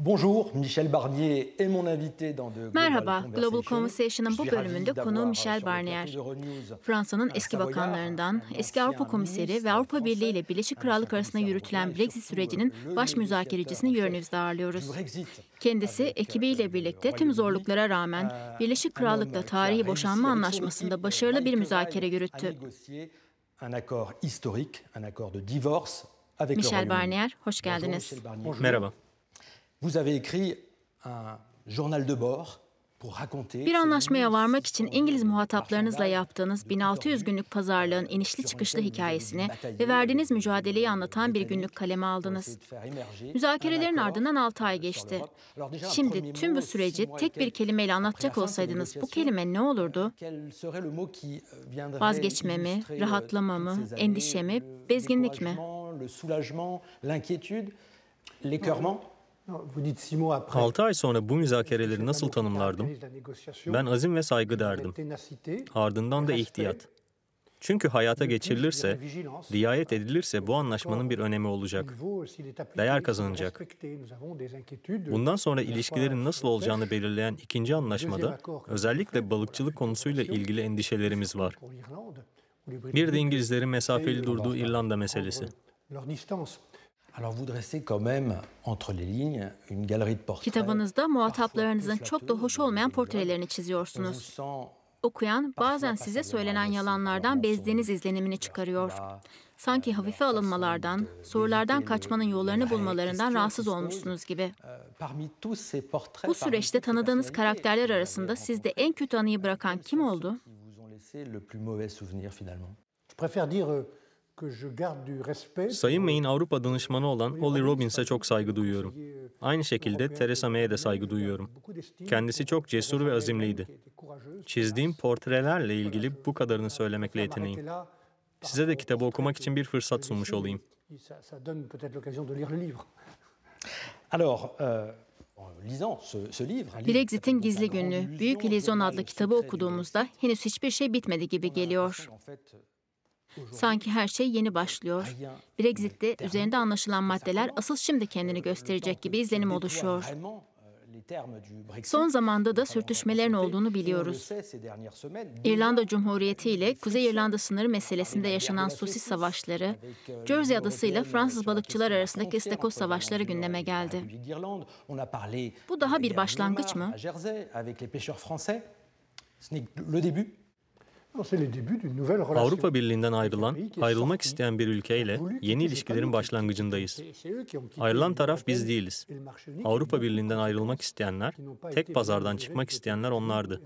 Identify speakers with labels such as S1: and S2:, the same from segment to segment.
S1: Bonjour, Michel Barnier est mon invité dans de
S2: Merhaba, Global
S1: Conversations.
S2: Conversation'ın
S1: Je
S2: bu
S1: suis
S2: bölümünde
S1: ravi
S2: konuğum
S1: d'avoir
S2: Michel
S1: sur le plateau
S2: Barnier.
S1: d'Euronews
S2: Fransa'nın
S1: un
S2: eski
S1: Savoyard,
S2: bakanlarından,
S1: un
S2: eski Avrupa
S1: ancien
S2: Komiseri ve
S1: ministre
S2: Avrupa Birliği
S1: français,
S2: ile Birleşik
S1: un ancien
S2: Krallık arasında
S1: commissaire européen
S2: yürütülen
S1: et
S2: Brexit
S1: surtout
S2: sürecinin
S1: le
S2: baş
S1: négociateur
S2: müzakerecisini
S1: en
S2: Euronews'da
S1: chef du
S2: ağırlıyoruz.
S1: Brexit
S2: Kendisi
S1: avec
S2: ekibiyle
S1: le
S2: birlikte tüm
S1: Royaume-Uni,
S2: zorluklara rağmen Birleşik
S1: un
S2: Krallık'la
S1: homme qui a
S2: tarihi
S1: réussi
S2: boşanma
S1: avec son
S2: anlaşmasında
S1: équipe
S2: başarılı bir
S1: vaille que
S2: müzakere
S1: vaille à
S2: yürüttü.
S1: négocier un accord historique, un accord de divorce avec le
S2: Michel
S1: Royaume-Uni.
S2: Barnier, hoş
S1: Bonjour
S2: geldiniz.
S1: Michel Barnier.
S3: Merhaba.
S1: Vous avez écrit un journal de bord pour raconter
S2: Bir
S1: ces
S2: anlaşmaya varmak için
S1: 1600
S2: İngiliz
S1: jours de
S2: muhataplarınızla
S1: marchandage,
S2: yaptığınız
S1: de
S2: 1600
S1: tout
S2: günlük pazarlığın inişli çıkışlı hikayesini ve verdiğiniz mücadeleyi anlatan bir günlük kaleme aldınız. Müzakerelerin ardından 6 ay geçti. Şimdi tüm bu süreci tek bir kelimeyle anlatacak olsaydınız bu kelime ne olurdu? Vazgeçme mi, rahatlama mı, endişe mi, bezginlik mi?
S1: Le soulagement, l'inquiétude, l'écœurement.
S3: 6 ay sonra bu müzakereleri nasıl tanımlardım? Ben azim ve saygı derdim. Ardından da ihtiyat. Çünkü hayata geçirilirse, riayet edilirse bu anlaşmanın bir önemi olacak. Değer kazanacak. Bundan sonra ilişkilerin nasıl olacağını belirleyen ikinci anlaşmada özellikle balıkçılık konusuyla ilgili endişelerimiz var. Bir de İngilizlerin mesafeli durduğu İrlanda meselesi.
S1: Alors vous dressez quand même entre les lignes une galerie de portraits.
S2: Kitabınızda muhataplarınızın çok da hoş olmayan portrelerini çiziyorsunuz. Okuyan bazen size söylenen yalanlardan bezdiğiniz izlenimini çıkarıyor. Sanki hafife alınmalardan, sorulardan kaçmanın yollarını bulmalarından rahatsız olmuşsunuz gibi. Bu süreçte tanıdığınız karakterler arasında sizde en kötü anıyı bırakan kim oldu?
S3: Sayın May'in Avrupa danışmanı olan Ollie Robbins'e çok saygı duyuyorum. Aynı şekilde Theresa May'e de saygı duyuyorum. Kendisi çok cesur ve azimliydi. Çizdiğim portrelerle ilgili bu kadarını söylemekle yetineyim. Size de kitabı okumak için bir fırsat sunmuş olayım.
S2: Brexit'in Gizli Günlüğü, Büyük İllüzyon adlı kitabı okuduğumuzda henüz hiçbir şey bitmedi gibi geliyor. Sanki her şey yeni başlıyor. Brexit'te üzerinde anlaşılan maddeler asıl şimdi kendini gösterecek gibi izlenim oluşuyor. Son zamanda da sürtüşmelerin olduğunu biliyoruz. İrlanda Cumhuriyeti ile Kuzey İrlanda sınırı meselesinde yaşanan sosis savaşları, Jersey adası ile Fransız balıkçılar arasındaki ıstakoz savaşları gündeme geldi. Bu daha bir başlangıç mı?
S3: Avrupa Birliği'nden ayrılmak isteyen bir ülkeyle yeni ilişkilerin başlangıcındayız. Ayrılan taraf biz değiliz. Avrupa Birliği'nden ayrılmak isteyenler, tek pazardan çıkmak isteyenler onlardı.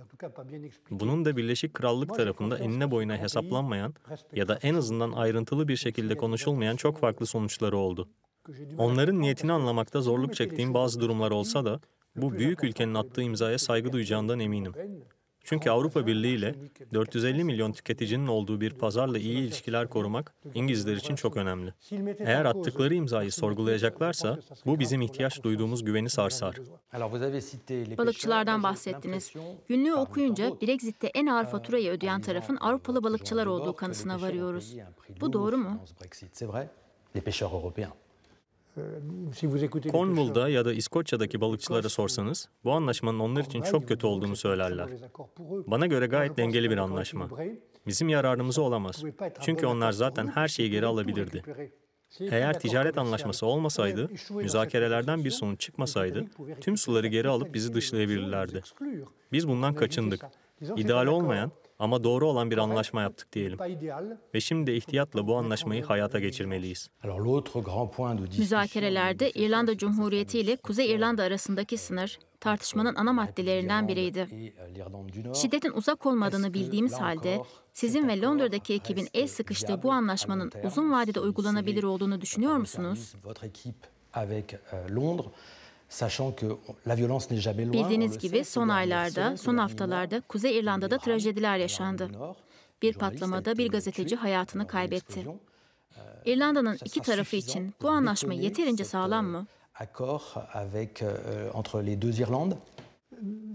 S3: Bunun da Birleşik Krallık tarafında enine boyuna hesaplanmayan ya da en azından ayrıntılı bir şekilde konuşulmayan çok farklı sonuçları oldu. Onların niyetini anlamakta zorluk çektiğim bazı durumlar olsa da, bu büyük ülkenin attığı imzaya saygı duyacağından eminim. Çünkü Avrupa Birliği ile 450 milyon tüketicinin olduğu bir pazarla iyi ilişkiler korumak İngilizler için çok önemli. Eğer attıkları imzayı sorgulayacaklarsa bu bizim ihtiyaç duyduğumuz güveni sarsar.
S2: Balıkçılardan bahsettiniz. Günlüğü okuyunca Brexit'te en ağır faturayı ödeyen tarafın Avrupalı balıkçılar olduğu kanısına varıyoruz. Bu doğru mu?
S3: Cornwall'da ya da İskoçya'daki balıkçılara sorsanız, bu anlaşmanın onlar için çok kötü olduğunu söylerler. Bana göre gayet dengeli bir anlaşma. Bizim yararımıza olamaz. Çünkü onlar zaten her şeyi geri alabilirdi. Eğer ticaret anlaşması olmasaydı, müzakerelerden bir sonuç çıkmasaydı, tüm suları geri alıp bizi dışlayabilirlerdi. Biz bundan kaçındık. İdeal olmayan ama doğru olan bir anlaşma yaptık diyelim. Ve şimdi de ihtiyatla bu anlaşmayı hayata geçirmeliyiz.
S2: Müzakerelerde İrlanda Cumhuriyeti ile Kuzey İrlanda arasındaki sınır, tartışmanın ana maddelerinden biriydi. Şiddetin uzak olmadığını bildiğimiz halde, sizin ve Londra'daki ekibin el sıkıştığı bu anlaşmanın uzun vadede uygulanabilir olduğunu düşünüyor musunuz? Bildiğiniz gibi son aylarda, son haftalarda Kuzey İrlanda'da trajediler yaşandı. Bir patlamada bir gazeteci hayatını kaybetti. İrlanda'nın iki tarafı için bu anlaşma yeterince sağlam mı?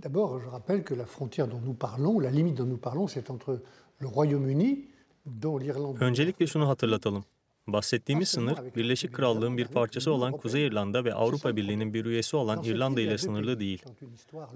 S4: D'abord, je rappelle que la frontière dont nous parlons, la limite dont nous parlons, c'est entre le Royaume-Uni, dont l'Irlande...
S3: Öncelikle şunu hatırlatalım. Bahsettiğimiz sınır, Birleşik Krallığın bir parçası olan Kuzey İrlanda ve Avrupa Birliği'nin bir üyesi olan İrlanda ile sınırlı değil.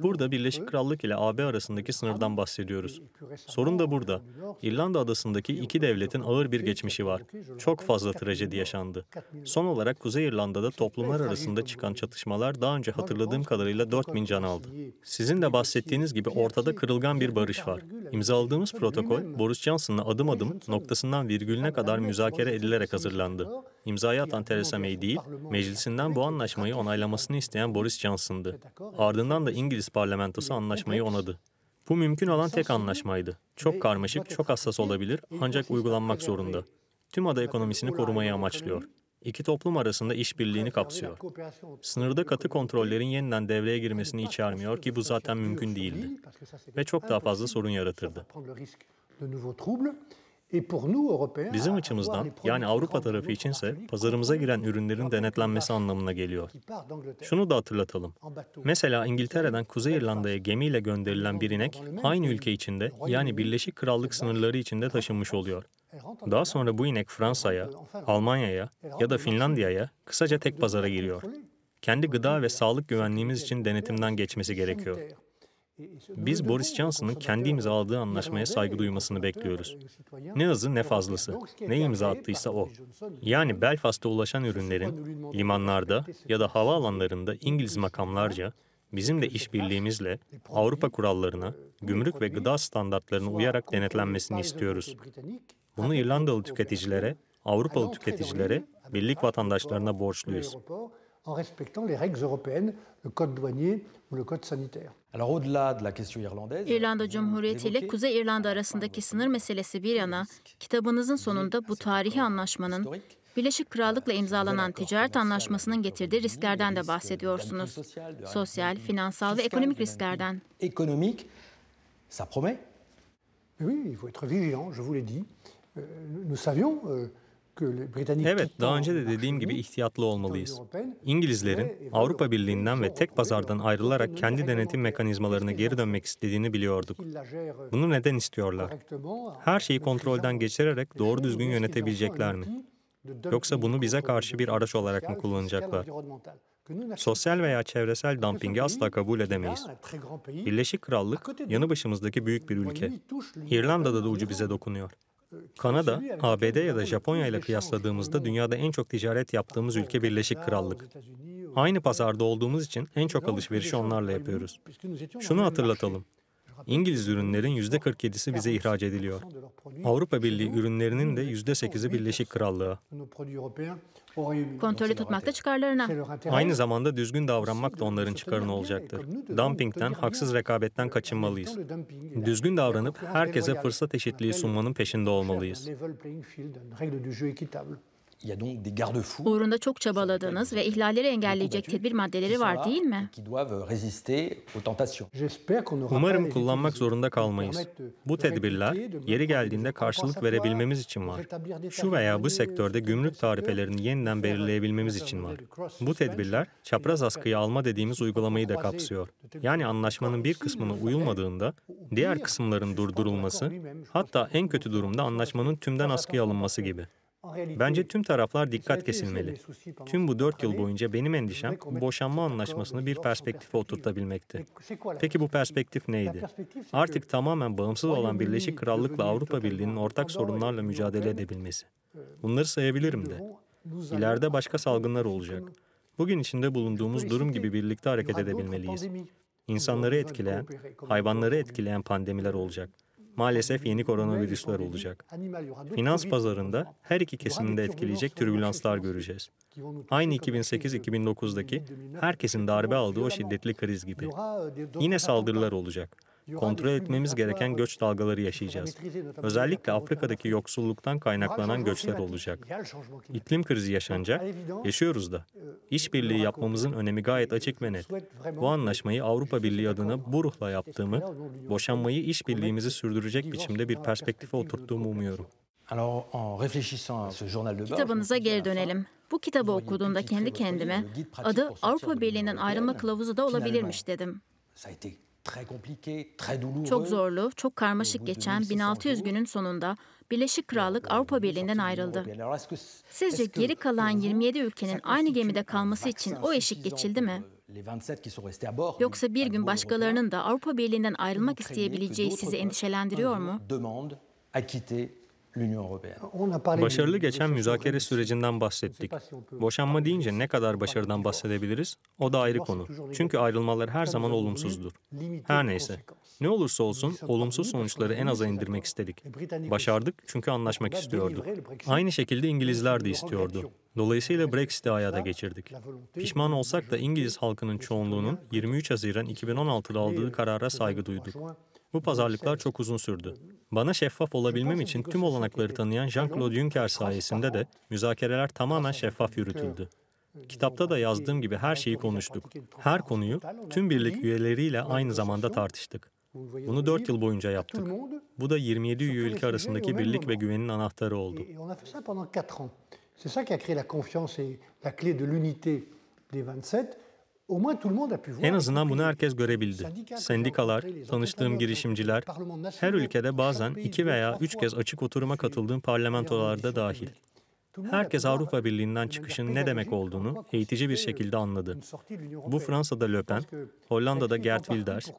S3: Burada Birleşik Krallık ile AB arasındaki sınırdan bahsediyoruz. Sorun da burada. İrlanda adasındaki iki devletin ağır bir geçmişi var. Çok fazla trajedi yaşandı. Son olarak Kuzey İrlanda'da toplumlar arasında çıkan çatışmalar daha önce hatırladığım kadarıyla 4000 can aldı. Sizin de bahsettiğiniz gibi ortada kırılgan bir barış var. İmzaladığımız protokol, Boris Johnson'la adım adım, noktasından virgülüne kadar müzakere edilerek hazırlandı. İmzayı atan Theresa May değil, meclisinden bu anlaşmayı onaylamasını isteyen Boris Johnson'dı. Ardından da İngiliz parlamentosu anlaşmayı onadı. Bu mümkün olan tek anlaşmaydı. Çok karmaşık, çok hassas olabilir ancak uygulanmak zorunda. Tüm ada ekonomisini korumayı amaçlıyor. İki toplum arasında işbirliğini kapsıyor. Sınırda katı kontrollerin yeniden devreye girmesini içermiyor ki bu zaten mümkün değildi. Ve çok daha fazla sorun yaratırdı. Bizim açımızdan, yani Avrupa tarafı içinse pazarımıza giren ürünlerin denetlenmesi anlamına geliyor. Şunu da hatırlatalım. Mesela İngiltere'den Kuzey İrlanda'ya gemiyle gönderilen bir inek aynı ülke içinde, yani Birleşik Krallık sınırları içinde taşınmış oluyor. Daha sonra bu inek Fransa'ya, Almanya'ya ya da Finlandiya'ya, kısaca tek pazara giriyor. Kendi gıda ve sağlık güvenliğimiz için denetimden geçmesi gerekiyor. Biz Boris Johnson'ın kendi imzaladığı anlaşmaya saygı duymasını bekliyoruz. Ne azı ne fazlası. Ne imza attıysa o. Yani Belfast'a ulaşan ürünlerin limanlarda ya da havaalanlarında İngiliz makamlarca bizim de işbirliğimizle Avrupa kurallarına, gümrük ve gıda standartlarına uyarak denetlenmesini istiyoruz. Bunu İrlandalı tüketicilere, Avrupalı tüketicilere, birlik vatandaşlarına borçluyuz.
S4: En respectant les règles européennes, le code douanier ou le code sanitaire.
S2: İrlanda Cumhuriyeti ile Kuzey İrlanda arasındaki sınır meselesi bir yana, kitabınızın sonunda bu tarihi anlaşmanın Birleşik Krallık'la imzalanan ticaret anlaşmasının getirdiği risklerden de bahsediyorsunuz. Sosyal, finansal ve ekonomik risklerden.
S1: Ça promet.
S4: Oui, il faut être vigilant, je vous l'ai dit. Nous savions
S3: Evet, daha önce de dediğim gibi ihtiyatlı olmalıyız. İngilizlerin Avrupa Birliği'nden ve tek pazardan ayrılarak kendi denetim mekanizmalarına geri dönmek istediğini biliyorduk. Bunu neden istiyorlar? Her şeyi kontrolden geçirerek doğru düzgün yönetebilecekler mi? Yoksa bunu bize karşı bir araç olarak mı kullanacaklar? Sosyal veya çevresel dumpingi asla kabul edemeyiz. Birleşik Krallık, yanı başımızdaki büyük bir ülke. İrlanda'da da ucu bize dokunuyor. Kanada, ABD ya da Japonya ile kıyasladığımızda dünyada en çok ticaret yaptığımız ülke Birleşik Krallık. Aynı pazarda olduğumuz için en çok alışverişi onlarla yapıyoruz. Şunu hatırlatalım. İngiliz ürünlerin %47'si bize ihraç ediliyor. Avrupa Birliği ürünlerinin de %8'i Birleşik Krallığa.
S2: Kontrolü tutmak da çıkarlarına.
S3: Aynı zamanda düzgün davranmak da onların çıkarına olacaktır. Dumpingten, haksız rekabetten kaçınmalıyız. Düzgün davranıp herkese fırsat eşitliği sunmanın peşinde olmalıyız.
S2: Uğrunda çok çabaladığınız ve ihlalleri engelleyecek tedbir maddeleri var değil mi?
S3: Umarım kullanmak zorunda kalmayız. Bu tedbirler yeri geldiğinde karşılık verebilmemiz için var. Şu veya bu sektörde gümrük tarifelerini yeniden belirleyebilmemiz için var. Bu tedbirler çapraz askıya alma dediğimiz uygulamayı da kapsıyor. Yani anlaşmanın bir kısmına uyulmadığında diğer kısımların durdurulması, hatta en kötü durumda anlaşmanın tümden askıya alınması gibi. Bence tüm taraflar dikkat kesilmeli. Tüm bu 4 yıl boyunca benim endişem boşanma anlaşmasını bir perspektife oturtabilmekti. Peki bu perspektif neydi? Artık tamamen bağımsız olan Birleşik Krallık'la Avrupa Birliği'nin ortak sorunlarla mücadele edebilmesi. Bunları sayabilirim de. İleride başka salgınlar olacak. Bugün içinde bulunduğumuz durum gibi birlikte hareket edebilmeliyiz. İnsanları etkileyen, hayvanları etkileyen pandemiler olacak. Maalesef yeni koronavirüsler olacak. Finans pazarında her iki kesimini de etkileyecek türbülanslar göreceğiz. Aynı 2008-2009'daki herkesin darbe aldığı o şiddetli kriz gibi. Yine saldırılar olacak. Kontrol etmemiz gereken göç dalgaları yaşayacağız. Özellikle Afrika'daki yoksulluktan kaynaklanan göçler olacak. İklim krizi yaşanacak, yaşıyoruz da. İşbirliği yapmamızın önemi gayet açık ve net. Bu anlaşmayı Avrupa Birliği adına bu ruhla yaptığımı, boşanmayı işbirliğimizi sürdürecek biçimde bir perspektife oturttuğumu umuyorum.
S2: Kitabınıza geri dönelim. Bu kitabı okuduğumda kendi kendime adı Avrupa Birliği'nden ayrılma kılavuzu da olabilirmiş dedim. Çok zorlu, çok karmaşık geçen 1600 günün sonunda Birleşik Krallık Avrupa Birliği'nden ayrıldı. Sizce geri kalan 27 ülkenin aynı gemide kalması için o eşik geçildi mi? Yoksa bir gün başkalarının da Avrupa Birliği'nden ayrılmak isteyebileceği sizi endişelendiriyor mu?
S3: Başarılı geçen müzakere sürecinden bahsettik. Boşanma deyince ne kadar başarıdan bahsedebiliriz? O da ayrı konu. Çünkü ayrılmalar her zaman olumsuzdur. Her neyse. Ne olursa olsun olumsuz sonuçları en aza indirmek istedik. Başardık çünkü anlaşmak istiyorduk. Aynı şekilde İngilizler de istiyordu. Dolayısıyla Brexit'i hayata geçirdik. Pişman olsak da İngiliz halkının çoğunluğunun 23 Haziran 2016'da aldığı karara saygı duyduk. Bu pazarlıklar çok uzun sürdü. Bana şeffaf olabilmem için tüm olanakları tanıyan Jean-Claude Juncker sayesinde de müzakereler tamamen şeffaf yürütüldü. Kitapta da yazdığım gibi her şeyi konuştuk. Her konuyu tüm birlik üyeleriyle aynı zamanda tartıştık. Bunu 4 yıl boyunca yaptık. Bu da 27 üye ülke arasındaki birlik ve güvenin anahtarı oldu. En azından bunu herkes görebildi. Sendikalar, tanıştığım girişimciler, her ülkede bazen 2 veya 3 kez açık oturuma katıldığım parlamentolarda dahil. Herkes Avrupa Birliği'nden çıkışın ne demek olduğunu eğitici bir şekilde anladı. Bu Fransa'da Le Pen, Hollanda'da Geert Wilders,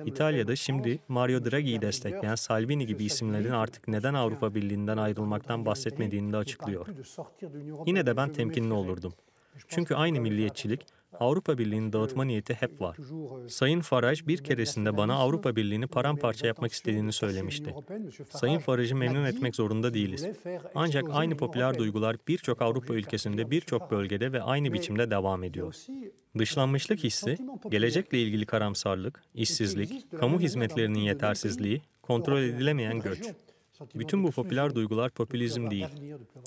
S3: İtalya'da şimdi Mario Draghi'yi destekleyen Salvini gibi isimlerin artık neden Avrupa Birliği'nden ayrılmaktan bahsetmediğini de açıklıyor. Yine de ben temkinli olurdum. Çünkü aynı milliyetçilik, Avrupa Birliği'ni dağıtma niyeti hep var. Sayın Farage bir keresinde bana Avrupa Birliği'ni paramparça yapmak istediğini söylemişti. Sayın Farage'ı memnun etmek zorunda değiliz. Ancak aynı popüler duygular birçok Avrupa ülkesinde birçok bölgede ve aynı biçimde devam ediyor. Dışlanmışlık hissi, gelecekle ilgili karamsarlık, işsizlik, kamu hizmetlerinin yetersizliği, kontrol edilemeyen göç. Bütün bu popüler duygular popülizm değil.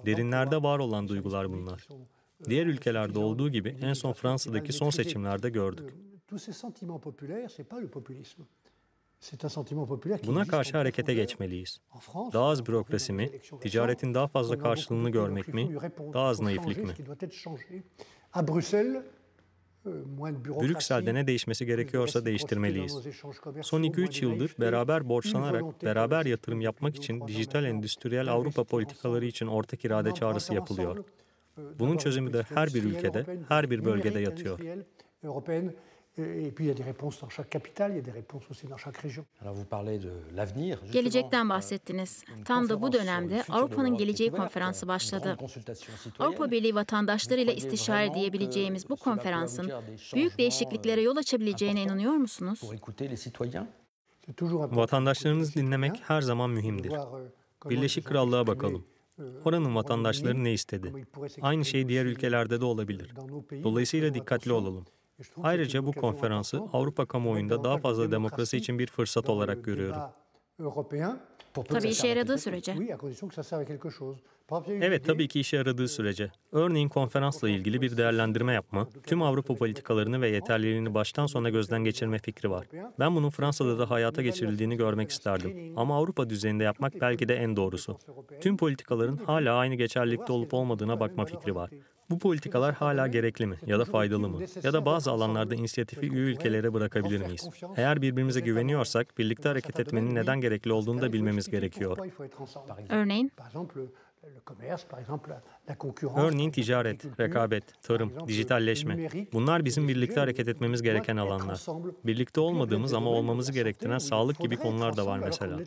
S3: Derinlerde var olan duygular bunlar. Diğer ülkelerde olduğu gibi en son Fransa'daki son seçimlerde gördük. Buna karşı harekete geçmeliyiz. Daha az bürokrasi mi, ticaretin daha fazla karşılığını görmek mi, daha az naiflik mi? Brüksel'de ne değişmesi gerekiyorsa değiştirmeliyiz. Son 2-3 yıldır beraber borçlanarak, beraber yatırım yapmak için dijital endüstriyel Avrupa politikaları için ortak irade çağrısı yapılıyor. Bunun çözümü de her bir ülkede, her bir bölgede yatıyor.
S2: Gelecekten bahsettiniz. Tam da bu dönemde Avrupa'nın Geleceği Konferansı başladı. Avrupa Birliği vatandaşlarıyla istişare diyebileceğimiz bu konferansın büyük değişikliklere yol açabileceğine inanıyor musunuz?
S3: Vatandaşlarınızı dinlemek her zaman mühimdir. Birleşik Krallığa bakalım. Oranın vatandaşları ne istedi? Aynı şey diğer ülkelerde de olabilir. Dolayısıyla dikkatli olalım. Ayrıca bu konferansı Avrupa kamuoyunda daha fazla demokrasi için bir fırsat olarak görüyorum.
S2: Tabii işe yaradığı sürece.
S3: Evet, tabii ki işe yaradığı sürece. Örneğin konferansla ilgili bir değerlendirme yapma, tüm Avrupa politikalarını ve yeterliliğini baştan sona gözden geçirme fikri var. Ben bunun Fransa'da da hayata geçirildiğini görmek isterdim. Ama Avrupa düzeyinde yapmak belki de en doğrusu. Tüm politikaların hala aynı geçerlilikte olup olmadığına bakma fikri var. Bu politikalar hala gerekli mi ya da faydalı mı? Ya da bazı alanlarda inisiyatifi üye ülkelere bırakabilir miyiz? Eğer birbirimize güveniyorsak birlikte hareket etmenin neden gerekli olduğunu da bilmemiz gerekiyor.
S2: Örneğin?
S3: Örneğin ticaret, rekabet, tarım, dijitalleşme. Bunlar bizim birlikte hareket etmemiz gereken alanlar. Birlikte olmadığımız ama olmamızı gerektiren sağlık gibi konular da var mesela.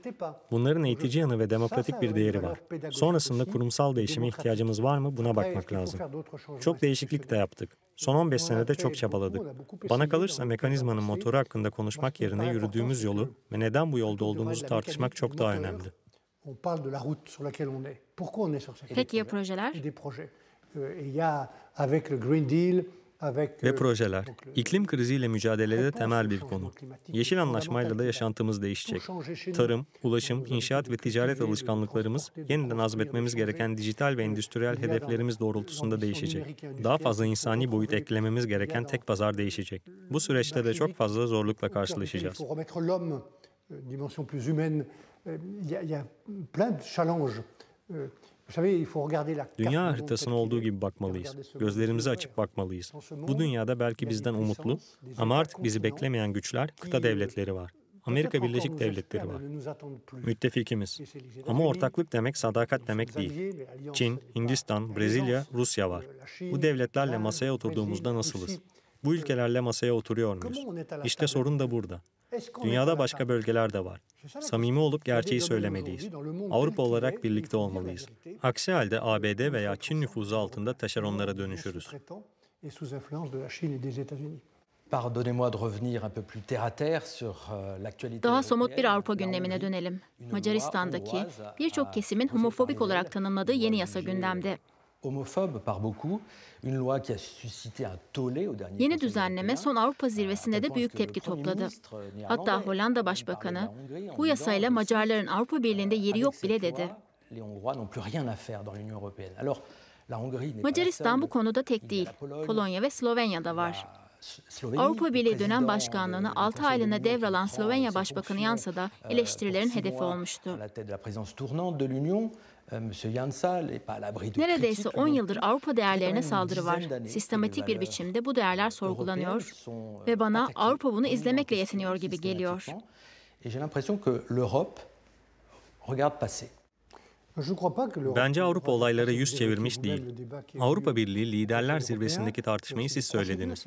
S3: Bunların eğitici yanı ve demokratik bir değeri var. Sonrasında kurumsal değişime ihtiyacımız var mı buna bakmak lazım. Çok değişiklik de yaptık. Son 15 senede çok çabaladık. Bana kalırsa mekanizmanın motoru hakkında konuşmak yerine yürüdüğümüz yolu ve neden bu yolda olduğumuzu tartışmak çok daha önemli.
S2: Peki ya projeler?
S3: Ve projeler. İklim kriziyle mücadelede temel bir konu. Yeşil Anlaşmayla da yaşantımız değişecek. Tarım, ulaşım, inşaat ve ticaret alışkanlıklarımız yeniden azmetmemiz gereken dijital ve endüstriyel hedeflerimiz doğrultusunda değişecek. Daha fazla insani boyut eklememiz gereken tek pazar değişecek. Bu süreçte de çok fazla zorlukla karşılaşacağız. Dünya haritasına olduğu gibi bakmalıyız. Gözlerimizi açıp bakmalıyız. Bu dünyada belki bizden umutlu ama artık bizi beklemeyen güçler, kıta devletleri var. Amerika Birleşik Devletleri var. Müttefikimiz. Ama ortaklık demek sadakat demek değil. Çin, Hindistan, Brezilya, Rusya var. Bu devletlerle masaya oturduğumuzda nasılız? Bu ülkelerle masaya oturuyor muyuz? İşte sorun da burada. Dünyada başka bölgeler de var. Samimi olup gerçeği söylemeliyiz. Avrupa olarak birlikte olmalıyız. Aksi halde ABD veya Çin nüfuzu altında taşeronlara dönüşürüz.
S2: Daha somut bir Avrupa gündemine dönelim. Macaristan'daki birçok kesimin homofobik olarak tanımladığı yeni yasa gündemde. Yeni düzenleme son Avrupa zirvesinde de büyük tepki topladı. Hatta Hollanda Başbakanı, bu yasayla Macarların Avrupa Birliği'nde yeri yok bile dedi. Macaristan bu konuda tek değil. Polonya ve Slovenya'da var. Avrupa Birliği dönem başkanlığını 6 aylığına devralan Slovenya Başbakanı Janša da eleştirilerin hedefi olmuştu. Neredeyse 10 yıldır Avrupa değerlerine saldırı var. Sistematik bir biçimde bu değerler sorgulanıyor ve bana Avrupa bunu izlemekle yetiniyor gibi geliyor.
S3: Bence Avrupa olaylara yüz çevirmiş değil. Avrupa Birliği Liderler Zirvesi'ndeki tartışmayı siz söylediniz.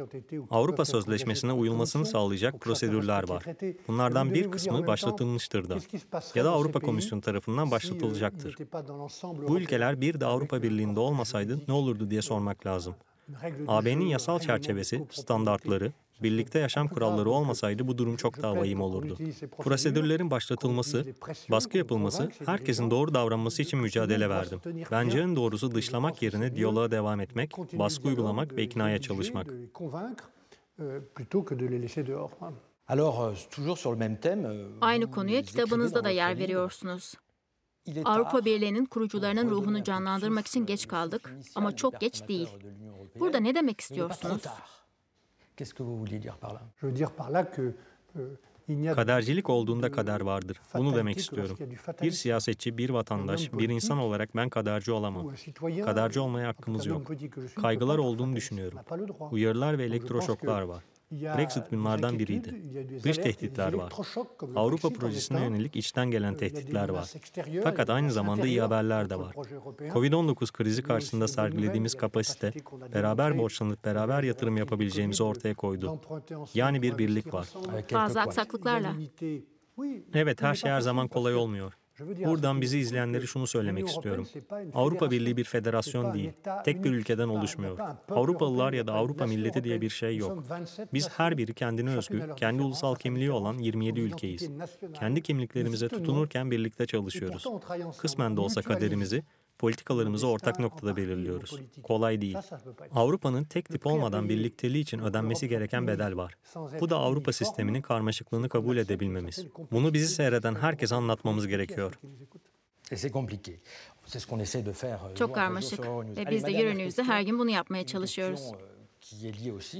S3: Avrupa Sözleşmesi'ne uyulmasını sağlayacak prosedürler var. Bunlardan bir kısmı başlatılmıştır da. Ya da Avrupa Komisyonu tarafından başlatılacaktır. Bu ülkeler bir de Avrupa Birliği'nde olmasaydı ne olurdu diye sormak lazım. AB'nin yasal çerçevesi, standartları, birlikte yaşam kuralları olmasaydı bu durum çok daha vahim olurdu. Prosedürlerin başlatılması, baskı yapılması, herkesin doğru davranması için mücadele verdim. Bence en doğrusu dışlamak yerine diyaloğa devam etmek, baskı uygulamak ve iknaya çalışmak.
S2: Aynı konuya kitabınızda da yer veriyorsunuz. Avrupa Birliği'nin kurucularının ruhunu canlandırmak için geç kaldık ama çok geç değil. Burada ne demek istiyorsunuz?
S3: Kadercilik olduğunda kader vardır. Bunu demek istiyorum. Bir siyasetçi, bir vatandaş, bir insan olarak ben kaderci olamam. Kaderci olmaya hakkımız yok. Kaygılar olduğunu düşünüyorum. Uyarılar ve elektroşoklar var. Brexit bunlardan biriydi. Dış tehditler var. Avrupa projesine yönelik içten gelen tehditler var. Fakat aynı zamanda iyi haberler de var. Covid-19 krizi karşısında sergilediğimiz kapasite, beraber borçlanıp beraber yatırım yapabileceğimizi ortaya koydu. Yani bir birlik var.
S2: Bazı aksaklıklarla.
S3: Evet, her şey her zaman kolay olmuyor. Buradan bizi izleyenlere şunu söylemek istiyorum. Avrupa Birliği bir federasyon değil, tek bir ülkeden oluşmuyor. Avrupalılar ya da Avrupa milleti diye bir şey yok. Biz her biri kendine özgü, kendi ulusal kimliği olan 27 ülkeyiz. Kendi kimliklerimize tutunurken birlikte çalışıyoruz. Kısmen de olsa kaderimizi, politikalarımızı ortak noktada belirliyoruz. Kolay değil. Avrupa'nın tek tip olmadan birlikteliği için ödenmesi gereken bedel var. Bu da Avrupa sisteminin karmaşıklığını kabul edebilmemiz. Bunu bizi seyreden herkese anlatmamız gerekiyor.
S2: Çok karmaşık ve biz de Euronews'de her gün bunu yapmaya çalışıyoruz.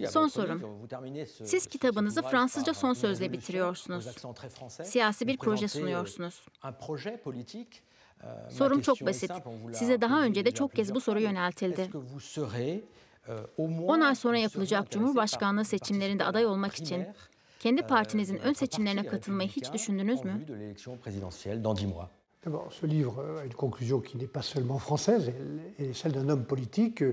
S2: Son sorum. Siz kitabınızı Fransızca son sözle bitiriyorsunuz. Siyasi bir proje sunuyorsunuz. Sorum çok basit. Size daha önce de çok kez bu soru yöneltildi. 10 ay sonra yapılacak Cumhurbaşkanlığı seçimlerinde aday olmak için kendi partinizin ön seçimlerine katılmayı hiç düşündünüz mü?
S4: Ce livre a une conclusion qui n'est pas seulement française, elle est celle d'un homme politique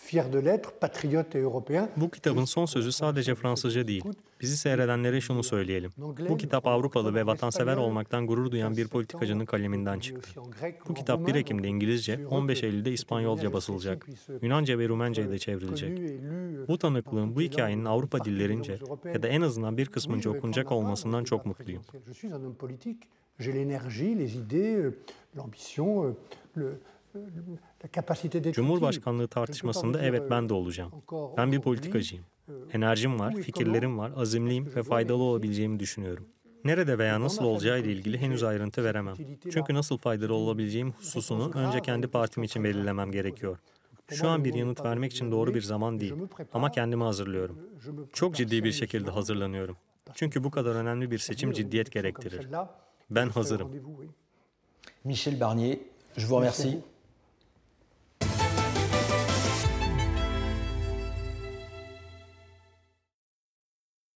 S4: fier de l'être, patriote et européen.
S3: Bu kitabın son sözü sadece Fransızca değil. Bizi seyredenlere şunu söyleyelim. Bu kitap Avrupalı ve vatansever olmaktan gurur duyan bir politikacının kaleminden çıktı. Bu kitap 1 Ekim'de İngilizce, 15 Eylül'de İspanyolca basılacak. Yunanca ve Rumenca'ya da çevrilecek. Bu tanıklığın, bu hikayenin Avrupa dillerince ya da en azından bir kısmınca okunacak olmasından çok mutluyum.
S4: J'ai l'énergie, les idées, l'ambition,
S3: Cumhurbaşkanlığı tartışmasında evet ben de olacağım. Ben bir politikacıyım. Enerjim var, fikirlerim var, azimliyim ve faydalı olabileceğimi düşünüyorum. Nerede veya nasıl olacağı ile ilgili henüz ayrıntı veremem. Çünkü nasıl faydalı olabileceğim hususunu önce kendi partim için belirlemem gerekiyor. Şu an bir yanıt vermek için doğru bir zaman değil ama kendimi hazırlıyorum. Çok ciddi bir şekilde hazırlanıyorum. Çünkü bu kadar önemli bir seçim ciddiyet gerektirir. Ben hazırım.
S1: Michel Barnier, je vous remercie.